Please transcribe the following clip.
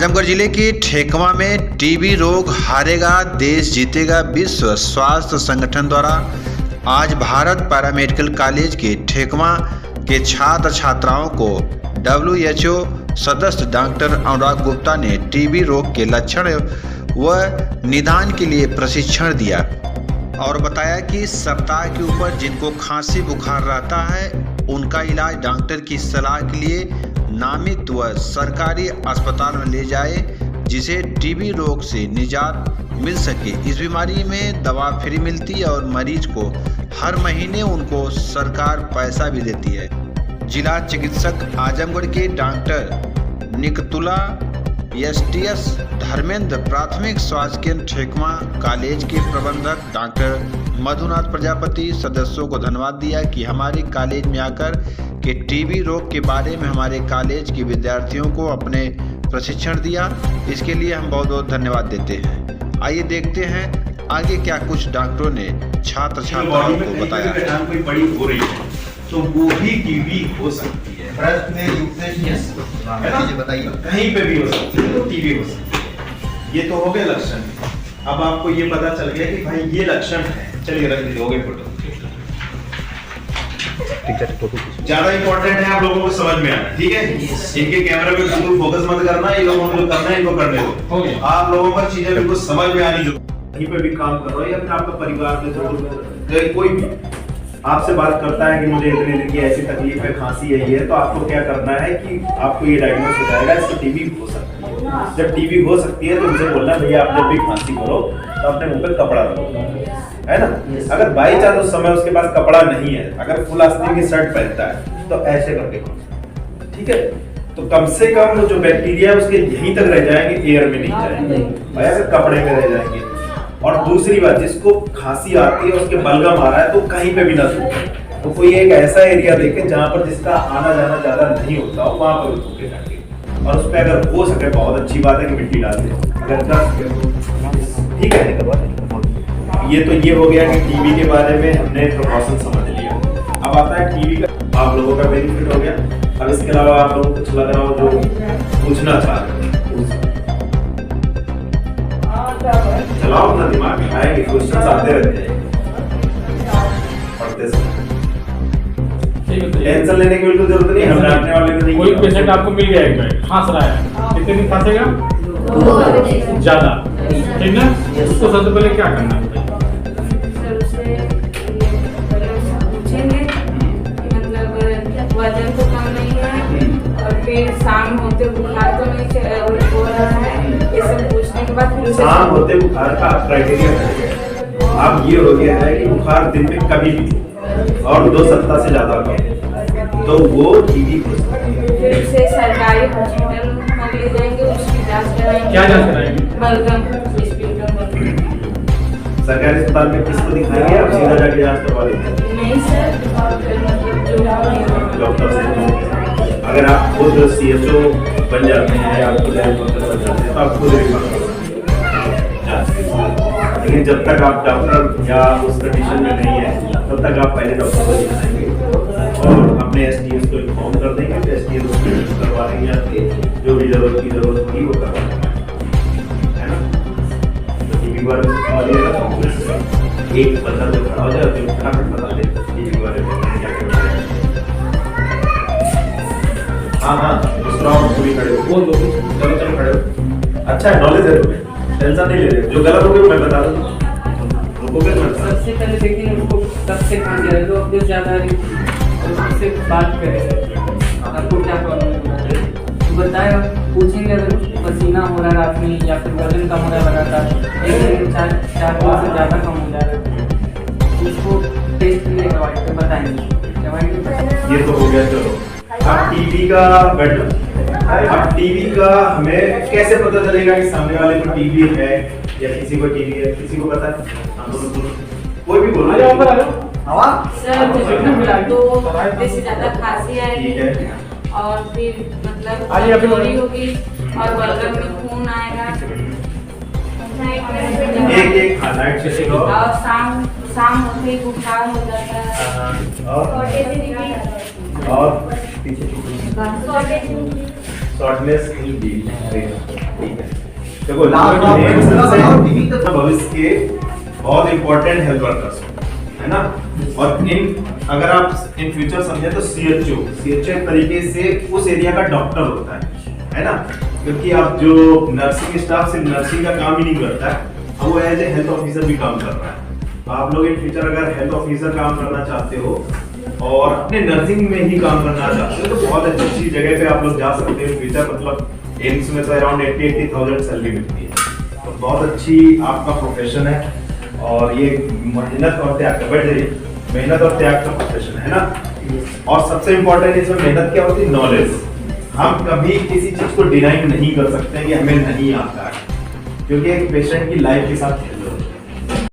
आजमगढ़ जिले के ठेकवा में टीबी रोग हारेगा देश जीतेगा विश्व स्वास्थ्य संगठन द्वारा आज भारत पैरामेडिकल कॉलेज के ठेकवा के छात्र छात्राओं को WHO सदस्य डॉक्टर अनुराग गुप्ता ने टीबी रोग के लक्षण व निदान के लिए प्रशिक्षण दिया और बताया कि सप्ताह के ऊपर जिनको खांसी बुखार रहता है उनका इलाज डॉक्टर की सलाह के लिए नामित व सरकारी अस्पताल में ले जाए जिसे टीबी रोग से निजात मिल सके। इस बीमारी में दवा फ्री मिलती है और मरीज को हर महीने उनको सरकार पैसा भी देती है। जिला चिकित्सक आजमगढ़ के डॉक्टर निकतुला STS धर्मेंद्र प्राथमिक स्वास्थ्य केंद्र ठेकवा कॉलेज के प्रबंधक डॉक्टर मधुनाथ प्रजापति सदस्यों को धन्यवाद दिया कि हमारे कॉलेज में आकर के टीबी रोग के बारे में हमारे कॉलेज के विद्यार्थियों को अपने प्रशिक्षण दिया। इसके लिए हम बहुत बहुत धन्यवाद देते हैं। आइए देखते हैं आगे क्या कुछ डॉक्टरों ने छात्र छात्राओं को बताया। कोई बड़ी हो रही है तो वो भी टीबी हो सकती है, बताइए कहीं पे भी हो सकती है तो टीबी हो सकती है। ये तो हो गए लक्षण। अब आपको ये पता चल गया कि भाई ये लक्षण है, चलिए रख लीजिए, हो गए फोटो। ज्यादा इंपॉर्टेंट है आप लोगों को समझ में आना, ठीक है। इनके कैमरा पे बिल्कुल फोकस मत करना, ये लोगों को करना है इनको करने दो। आप लोगों को चीजें बिल्कुल समझ में आनी जो कहीं पे भी काम कर रहे हो या फिर आपका परिवार में जो कोई भी आपसे बात करता है कि मुझे इतने दिन की ऐसी तकलीफ है, खांसी यही है, तो आपको क्या करना है कि आपको ये डायग्नोस हो जाएगा इसको टीबी हो सकती है। जब टीबी हो सकती है तो उनसे बोलना भैया आप जब भी खांसी करो तो अपने मुंह पे कपड़ा रखो, है ना। अगर बाई चांस उस समय उसके पास कपड़ा नहीं है, अगर फुल आस्तीन की शर्ट पहनता है तो ऐसे करके खाओ, ठीक है। तो कम से कम जो बैक्टीरिया है उसके यहीं तक रह जाएंगे, एयर में नहीं जाएंगे, ऐसे कपड़े में रह जाएंगे। और दूसरी बात, जिसको खांसी आती है उसके बलगम आ रहा है तो कहीं पे भी ना थूके, तो कोई एक ऐसा एरिया देखे जहां पर जिसका आना जाना ज्यादा नहीं होता हो वहां पर थूके जाके। और उस पे अगर हो सके बहुत अच्छी बात है कि मिट्टी डाल दे, अगर ठीक है। ये तो ये हो गया कि टीबी के बारे में हमने प्रिकॉशन समझ लिया। अब आता है टीबी का आप लोगों का बेनिफिट हो गया। अब इसके अलावा आप लोगों को कुछ लग रहा हो जो पूछना चाह रहे हैं, चलाओ अपना दिमाग, आएंगे क्वेश्चंस आते रहते हैं पढ़ते समय। टेंशन लेने की बिल्कुल जरूरत नहीं है, हम डांटने वाले नहीं। कोई पेशेंट आपको मिल गया एक बार खांस रहा है, कितने दिन खांसेगा? ज्यादा, ठीक ना। उसको सबसे पहले क्या करना है? वजन तो कम नहीं है और फिर शाम होते बुखार तो नहीं हो रहा है, ये सब पूछने के बाद फिर शाम होते बुखार का क्राइटेरिया अब ये हो गया है कि बुखार दिन में कभी भी और 2 सप्ताह से ज्यादा कम तो वो टीबी हो सकती है। फिर उसे सरकारी हॉस्पिटल में ले जाएंगे, उसकी जांच कराएंगे। क्या जांच कराएंगे? बलगम सरकारी अस्पताल में किसको दिखाएंगे? आप सीधा जाके जांच करवा लेंगे? नहीं सर, डॉक्टर से। अगर आप खुद CSO बन जाते हैं या खुद डॉक्टर बन जाते हैं तो आप खुद रिफर कर सकते हैं। लेकिन जब तक आप डॉक्टर या उस कंडीशन में नहीं है तब तक आप पहले डॉक्टर को दिखाएंगे और अपने STS को इन्फॉर्म कर देंगे तो STS उसको करवा देंगे, आपकी जो भी जरूरत होगी वो करवा देंगे, है ना। तो टीबी बारे में समझिएगा। एक बंदा जो खड़ा हो जाए तो फटाफट बता दे टीबी बारे में क्या करना है। हाँ दूसरा पूरी खड़े हो, बोल दो, चलो खड़े हो। अच्छा नॉलेज है तुम्हें, टेंशन नहीं ले रहे। जो गलत हो गया मैं बता दूँ, रुकोगे ना। सबसे पहले देखिए उनको कब से खांसी आ रही है, तो जो ज़्यादा रही उससे बात करें आपको क्या प्रॉब्लम है तो बताए, पूछेंगे। अगर पसीना हो रहा है रात में या फिर वजन कम हो रहा है लगातार, एक 4 किलो से ज़्यादा कम हो जा रहा है, उसको टेस्ट लिए करवाएंगे, बताएंगे। ये तो हो गया। चलो अब टीबी का बैठो। अब टीबी का हमें कैसे पता चलेगा कि सामने वाले को टीबी है या किसी को टीबी है? किसी को पता है? कोई भी बोलो। सर तो जैसे ज्यादा खांसी आएगी और फिर मतलब कमजोरी होगी और बलगम में खून आएगा, एक खाना है और शाम होते ही बुखार हो जाता है और पीछे शॉर्टनेस इन ठीक है। देखो भविष्य के बहुत इंपॉर्टेंट हेल्थ वर्कर्स है ना, और अगर आप इन फ्यूचर समझे तो सीएचओ एक तरीके से उस एरिया का डॉक्टर होता है ना, क्योंकि आप जो नर्सिंग स्टाफ सिर्फ नर्सिंग का काम ही नहीं करता है, वो एज ए हेल्थ ऑफिसर भी काम कर रहा है। तो आप लोग इन फ्यूचर अगर हेल्थ ऑफिसर काम करना चाहते हो और अपने नर्सिंग में ही काम करना चाहते हो तो बहुत अच्छी जगह पे आप लोग जा सकते हो फ्यूचर। मतलब एम्स में तो अराउंड 80,000 सैलरी मिलती है, तो बहुत अच्छी आपका प्रोफेशन है और ये मेहनत और त्याग का मेहनत और त्याग का प्रोफेशन है ना। और सबसे इम्पोर्टेंट इसमें मेहनत क्या होती है, नॉलेज। हम कभी किसी चीज को डिनाई नहीं कर सकते कि हमें नहीं आता है, क्योंकि एक पेशेंट की लाइफ के साथ